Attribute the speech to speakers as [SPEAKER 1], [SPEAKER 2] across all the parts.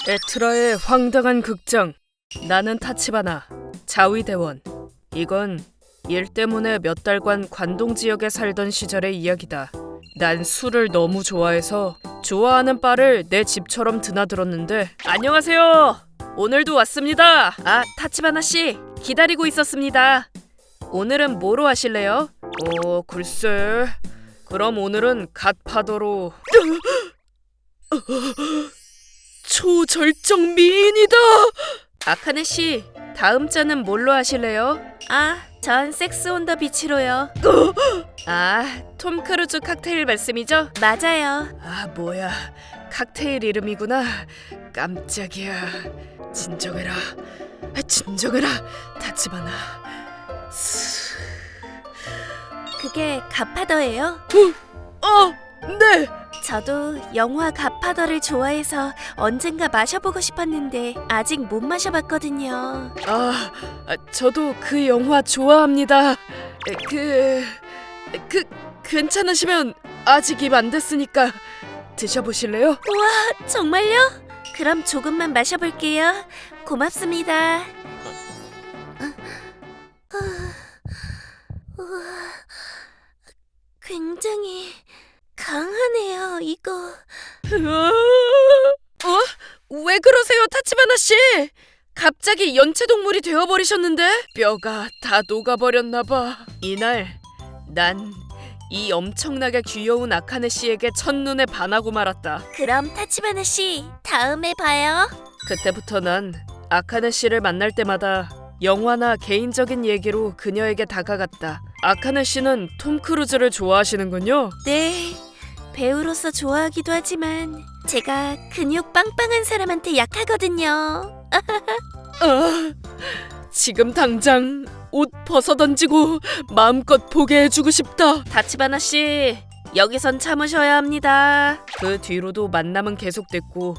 [SPEAKER 1] 에트라의 황당한 극장. 나는 타치바나, 자위대원. 이건 일 때문에 몇 달간 관동 지역에 살던 시절의 이야기다. 난 술을 너무 좋아해서 좋아하는 바를 내 집처럼 드나들었는데. 안녕하세요. 오늘도 왔습니다. 아, 타치바나 씨 기다리고 있었습니다. 오늘은 뭐로 하실래요? 글쎄. 그럼 오늘은 갓파더로. 초절정 미인이다. 아카네 씨, 다음 잔은 뭘로 하실래요? 전 섹스 온 더 비치로요. 톰 크루즈 칵테일 말씀이죠? 맞아요. 뭐야, 칵테일 이름이구나. 깜짝이야. 진정해라, 타치바나.
[SPEAKER 2] 그게 갓파더예요?
[SPEAKER 1] 네.
[SPEAKER 2] 저도 영화 갓파더를 좋아해서 언젠가 마셔보고 싶었는데 아직 못 마셔봤거든요.
[SPEAKER 1] 저도 그 영화 좋아합니다. 괜찮으시면 아직 입 안 됐으니까 드셔보실래요?
[SPEAKER 2] 우와, 정말요? 그럼 조금만 마셔볼게요. 고맙습니다. 우와, 굉장히 강하네요, 이거.
[SPEAKER 1] 왜 그러세요, 타치바나 씨? 갑자기 연체동물이 되어버리셨는데? 뼈가 다 녹아버렸나봐. 이날 난 이 엄청나게 귀여운 아카네 씨에게 첫눈에 반하고 말았다.
[SPEAKER 2] 그럼 타치바나 씨, 다음에 봐요.
[SPEAKER 1] 그때부터 난 아카네 씨를 만날 때마다 영화나 개인적인 얘기로 그녀에게 다가갔다. 아카네 씨는 톰 크루즈를 좋아하시는군요.
[SPEAKER 2] 네, 배우로서 좋아하기도 하지만 제가 근육 빵빵한 사람한테 약하거든요.
[SPEAKER 1] 지금 당장 옷 벗어던지고 마음껏 보게 해주고 싶다. 타치바나 씨, 여기선 참으셔야 합니다. 그 뒤로도 만남은 계속됐고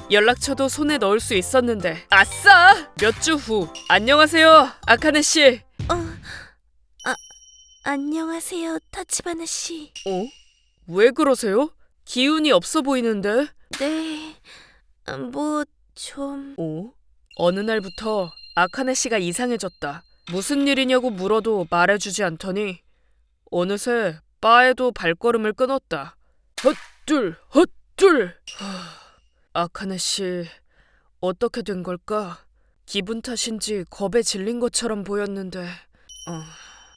[SPEAKER 1] 연락처도 손에 넣을 수 있었는데, 아싸! 몇 주 후. 안녕하세요, 아카네 씨.
[SPEAKER 2] 안녕하세요, 타치바나 씨.
[SPEAKER 1] 왜 그러세요? 기운이 없어 보이는데?
[SPEAKER 2] 네, 뭐 좀...
[SPEAKER 1] 어느 날부터 아카네 씨가 이상해졌다. 무슨 일이냐고 물어도 말해주지 않더니 어느새 바에도 발걸음을 끊었다. 헛둘. 아카네 씨, 어떻게 된 걸까? 기분 탓인지 겁에 질린 것처럼 보였는데.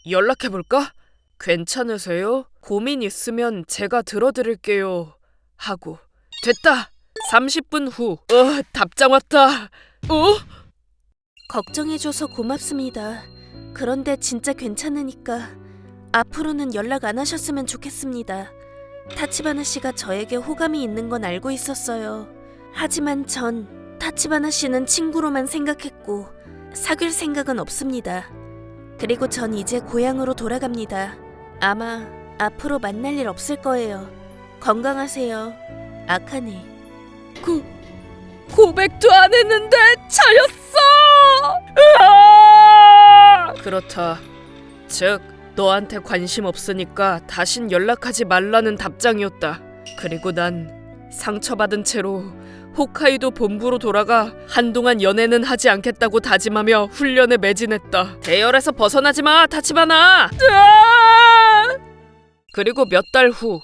[SPEAKER 1] 연락해볼까? 괜찮으세요? 고민 있으면 제가 들어드릴게요. 하고. 됐다! 30분 후. 답장 왔다.
[SPEAKER 2] 걱정해줘서 고맙습니다. 그런데 진짜 괜찮으니까 앞으로는 연락 안 하셨으면 좋겠습니다. 타치바나 씨가 저에게 호감이 있는 건 알고 있었어요. 하지만 전 타치바나 씨는 친구로만 생각했고 사귈 생각은 없습니다. 그리고 전 이제 고향으로 돌아갑니다. 아마 앞으로 만날 일 없을 거예요. 건강하세요, 아카네.
[SPEAKER 1] 고백도 안 했는데 차였어! 그렇다. 즉, 너한테 관심 없으니까 다신 연락하지 말라는 답장이었다. 그리고 난 상처받은 채로 홋카이도 본부로 돌아가 한동안 연애는 하지 않겠다고 다짐하며 훈련에 매진했다. 대열에서 벗어나지 마, 타치바나! 그리고 몇 달 후.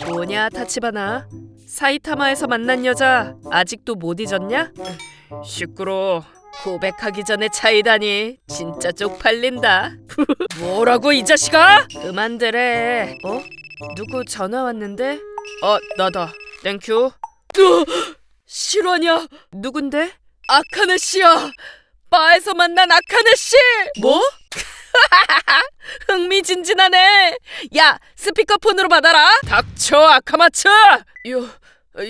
[SPEAKER 1] 뭐냐, 타치바나? 사이타마에서 만난 여자 아직도 못 잊었냐? 시끄러. 고백하기 전에 차이다니 진짜 쪽팔린다. 뭐라고, 이 자식아? 그만들래. 누구 전화 왔는데? 나다. 땡큐. 실화냐? 누군데? 아카네 씨야. 바에서 만난 아카네 씨. 뭐? 흥미진진하네. 야, 스피커폰으로 받아라. 닥쳐, 아카마츠.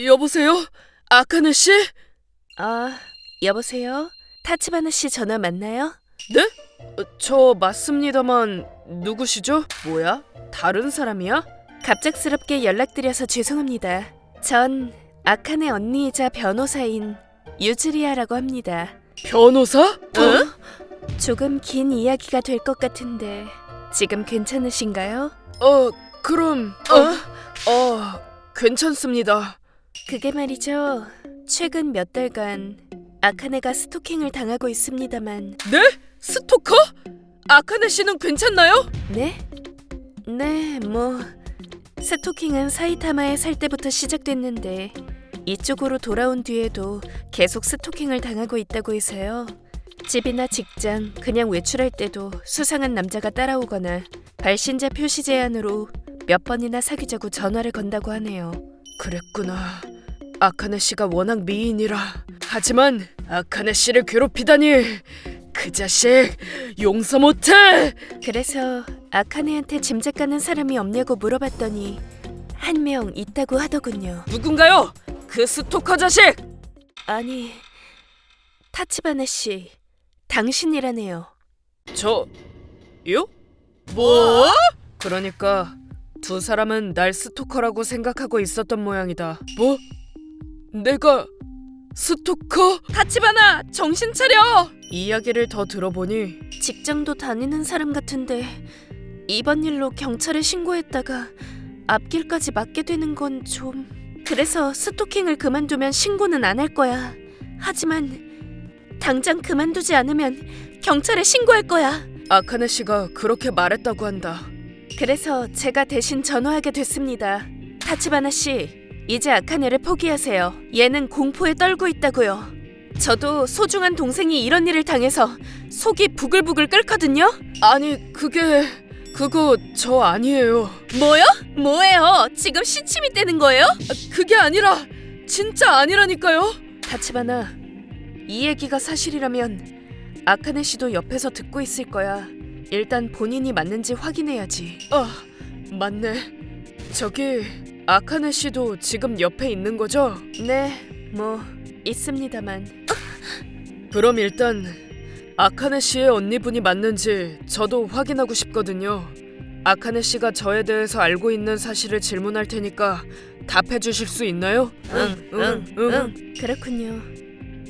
[SPEAKER 1] 여보세요? 아카네 씨?
[SPEAKER 2] 여보세요? 타치바나 씨 전화 맞나요?
[SPEAKER 1] 네? 저 맞습니다만 누구시죠? 뭐야? 다른 사람이야?
[SPEAKER 2] 갑작스럽게 연락드려서 죄송합니다. 전 아카네 언니이자 변호사인 유즈리아라고 합니다.
[SPEAKER 1] 변호사?
[SPEAKER 2] 조금 긴 이야기가 될 것 같은데 지금 괜찮으신가요?
[SPEAKER 1] 그럼 괜찮습니다.
[SPEAKER 2] 그게 말이죠. 최근 몇 달간 아카네가 스토킹을 당하고 있습니다만.
[SPEAKER 1] 네? 스토커? 아카네 씨는 괜찮나요?
[SPEAKER 2] 네? 네, 뭐 스토킹은 사이타마에 살 때부터 시작됐는데 이쪽으로 돌아온 뒤에도 계속 스토킹을 당하고 있다고 해서요. 집이나 직장, 그냥 외출할 때도 수상한 남자가 따라오거나 발신자 표시 제한으로 몇 번이나 사귀자고 전화를 건다고 하네요.
[SPEAKER 1] 그랬구나. 아카네 씨가 워낙 미인이라. 하지만 아카네 씨를 괴롭히다니. 그 자식 용서 못해.
[SPEAKER 2] 그래서 아카네한테 짐작 가는 사람이 없냐고 물어봤더니 한 명 있다고 하더군요.
[SPEAKER 1] 누군가요? 그 스토커 자식!
[SPEAKER 2] 아니, 타치바나 씨, 당신이라네요.
[SPEAKER 1] 저요? 뭐? 그러니까 두 사람은 날 스토커라고 생각하고 있었던 모양이다. 뭐? 내가 스토커? 타치바나 정신 차려! 이야기를 더 들어보니
[SPEAKER 2] 직장도 다니는 사람 같은데 이번 일로 경찰에 신고했다가 앞길까지 맞게 되는 건 좀... 그래서 스토킹을 그만두면 신고는 안 할 거야. 하지만 당장 그만두지 않으면 경찰에 신고할 거야.
[SPEAKER 1] 아카네 씨가 그렇게 말했다고 한다.
[SPEAKER 2] 그래서 제가 대신 전화하게 됐습니다. 타치바나 씨, 이제 아카네를 포기하세요. 얘는 공포에 떨고 있다고요. 저도 소중한 동생이 이런 일을 당해서 속이 부글부글 끓거든요.
[SPEAKER 1] 아니 그거 저 아니에요.
[SPEAKER 2] 뭐요? 뭐예요? 지금 시침이 떼는 거예요?
[SPEAKER 1] 그게 아니라 진짜 아니라니까요.
[SPEAKER 2] 타치바나, 이 얘기가 사실이라면 아카네 씨도 옆에서 듣고 있을 거야. 일단 본인이 맞는지 확인해야지.
[SPEAKER 1] 아 맞네. 저기 아카네 씨도 지금 옆에 있는 거죠?
[SPEAKER 2] 네, 뭐 있습니다만.
[SPEAKER 1] 그럼 일단 아카네 씨의 언니분이 맞는지 저도 확인하고 싶거든요. 아카네 씨가 저에 대해서 알고 있는 사실을 질문할 테니까 답해 주실 수 있나요?
[SPEAKER 2] 응. 그렇군요.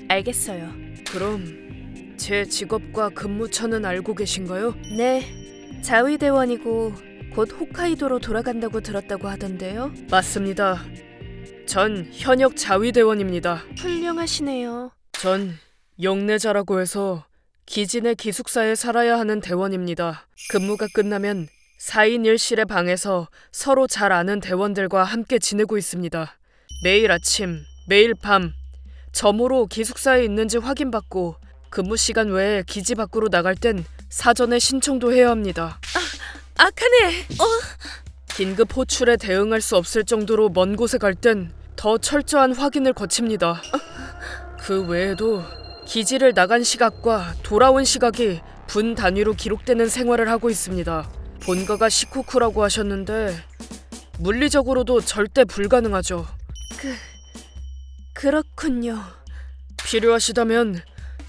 [SPEAKER 2] 알겠어요.
[SPEAKER 1] 그럼 제 직업과 근무처는 알고 계신가요?
[SPEAKER 2] 네, 자위대원이고 곧 홋카이도로 돌아간다고 들었다고 하던데요.
[SPEAKER 1] 맞습니다. 전 현역 자위대원입니다.
[SPEAKER 2] 훌륭하시네요.
[SPEAKER 1] 전 영내자라고 해서 기지 내 기숙사에 살아야 하는 대원입니다. 근무가 끝나면 4인 1실의 방에서 서로 잘 아는 대원들과 함께 지내고 있습니다. 매일 아침, 매일 밤 점호로 기숙사에 있는지 확인받고 근무 시간 외에 기지 밖으로 나갈 땐 사전에 신청도 해야 합니다.
[SPEAKER 2] 아카네!
[SPEAKER 1] 긴급 호출에 대응할 수 없을 정도로 먼 곳에 갈 땐 더 철저한 확인을 거칩니다. 그 외에도 기지를 나간 시각과 돌아온 시각이 분 단위로 기록되는 생활을 하고 있습니다. 본가가 시코쿠라고 하셨는데 물리적으로도 절대 불가능하죠.
[SPEAKER 2] 그렇군요.
[SPEAKER 1] 필요하시다면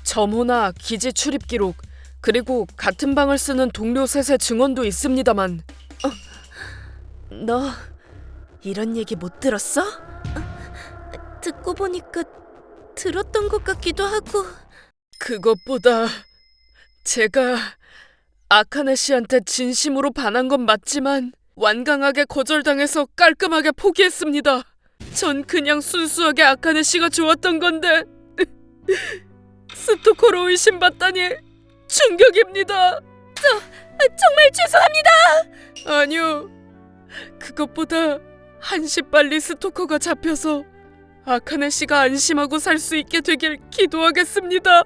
[SPEAKER 1] 점호나 기지 출입 기록 그리고 같은 방을 쓰는 동료 셋의 증언도 있습니다만.
[SPEAKER 2] 너 이런 얘기 못 들었어? 듣고 보니까 들었던 것 같기도 하고.
[SPEAKER 1] 그것보다 제가 아카네 씨한테 진심으로 반한 건 맞지만 완강하게 거절당해서 깔끔하게 포기했습니다. 전 그냥 순수하게 아카네 씨가 좋았던 건데 스토커로 의심받다니 충격입니다.
[SPEAKER 2] 정말 죄송합니다.
[SPEAKER 1] 아니요. 그것보다 한시 빨리 스토커가 잡혀서 아카네 씨가 안심하고 살 수 있게 되길 기도하겠습니다.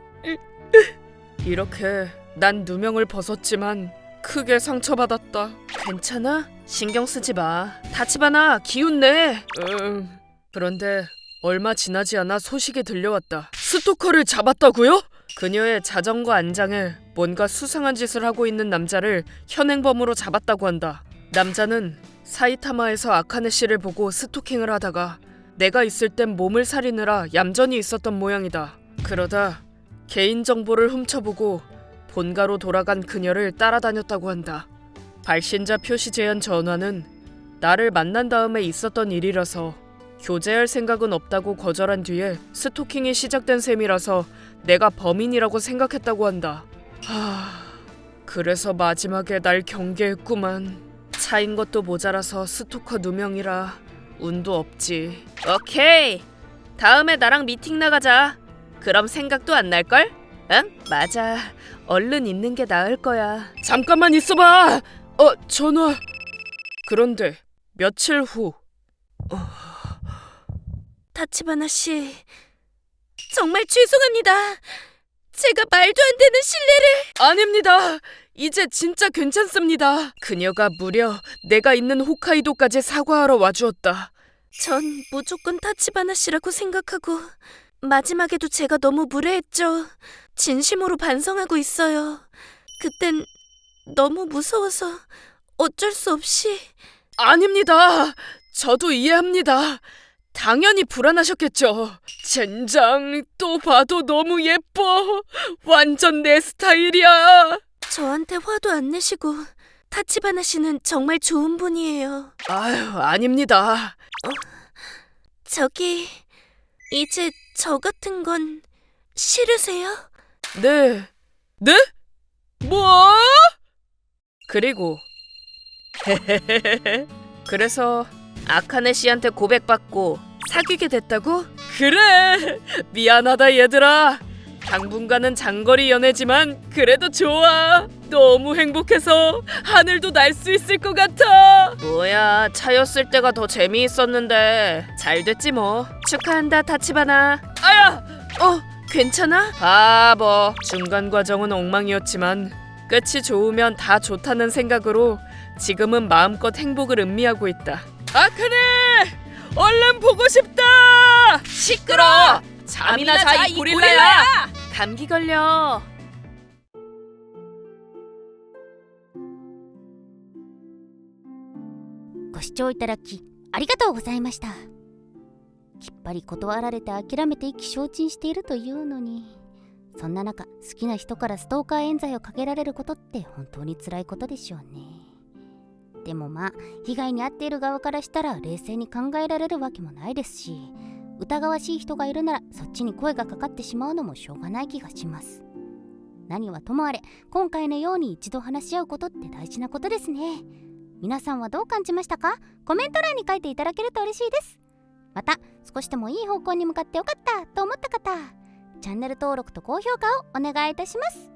[SPEAKER 1] 이렇게 난 누명을 벗었지만 크게 상처받았다.
[SPEAKER 2] 괜찮아? 신경 쓰지 마. 타치바나, 기운 내.
[SPEAKER 1] 그런데 얼마 지나지 않아 소식이 들려왔다. 스토커를 잡았다고요? 그녀의 자전거 안장에 뭔가 수상한 짓을 하고 있는 남자를 현행범으로 잡았다고 한다. 남자는 사이타마에서 아카네 씨를 보고 스토킹을 하다가 내가 있을 땐 몸을 사리느라 얌전히 있었던 모양이다. 그러다 개인정보를 훔쳐보고 본가로 돌아간 그녀를 따라다녔다고 한다. 발신자 표시 제한 전화는 나를 만난 다음에 있었던 일이라서 교제할 생각은 없다고 거절한 뒤에 스토킹이 시작된 셈이라서 내가 범인이라고 생각했다고 한다. 그래서 마지막에 날 경계했구만. 차인 것도 모자라서 스토커 누명이라 운도 없지. 오케이. 다음에 나랑 미팅 나가자. 그럼 생각도 안 날걸? 응? 맞아. 얼른 있는 게 나을 거야. 잠깐만 있어봐. 전화. 그런데 며칠 후.
[SPEAKER 2] 타치바나 씨, 정말 죄송합니다. 제가 말도 안 되는 신뢰를...
[SPEAKER 1] 아닙니다. 이제 진짜 괜찮습니다. 그녀가 무려 내가 있는 홋카이도까지 사과하러 와주었다.
[SPEAKER 2] 전 무조건 타치바나 씨라고 생각하고 마지막에도 제가 너무 무례했죠. 진심으로 반성하고 있어요. 그땐 너무 무서워서 어쩔 수 없이...
[SPEAKER 1] 아닙니다. 저도 이해합니다. 당연히 불안하셨겠죠. 젠장, 또 봐도 너무 예뻐. 완전 내 스타일이야.
[SPEAKER 2] 저한테 화도 안 내시고 타치바나 씨는 정말 좋은 분이에요.
[SPEAKER 1] 아유, 아닙니다.
[SPEAKER 2] 저기, 이제 저 같은 건 싫으세요?
[SPEAKER 1] 네. 네? 뭐? 그리고 그래서 아카네 씨한테 고백받고 사귀게 됐다고? 그래. 미안하다 얘들아. 당분간은 장거리 연애지만 그래도 좋아. 너무 행복해서 하늘도 날 수 있을 것 같아. 뭐야, 차였을 때가 더 재미있었는데. 잘 됐지 뭐. 축하한다 타치바나. 아야. 괜찮아? 바보. 중간 과정은 엉망이었지만 끝이 좋으면 다 좋다는 생각으로 지금은 마음껏 행복을 음미하고 있다. 아카네! 얼른 보고 싶다! 시끄러! 잠이나 자, 이 고릴라야! 감기 걸려.
[SPEAKER 3] ご視聴いただきありがとうございました。きっぱり断られて諦めて意気消沈しているというのに、そんな中好きな人からストーカー冤罪をかけられることって本当に辛いことでしょうね。でもまあ被害に遭っている側からしたら冷静に考えられるわけもないですし、疑わしい人がいるならそっちに声がかかってしまうのもしょうがない気がします。何はともあれ今回のように一度話し合うことって大事なことですね。皆さんはどう感じましたか？コメント欄に書いていただけると嬉しいです。また少しでもいい方向に向かってよかったと思った方、チャンネル登録と高評価をお願いいたします。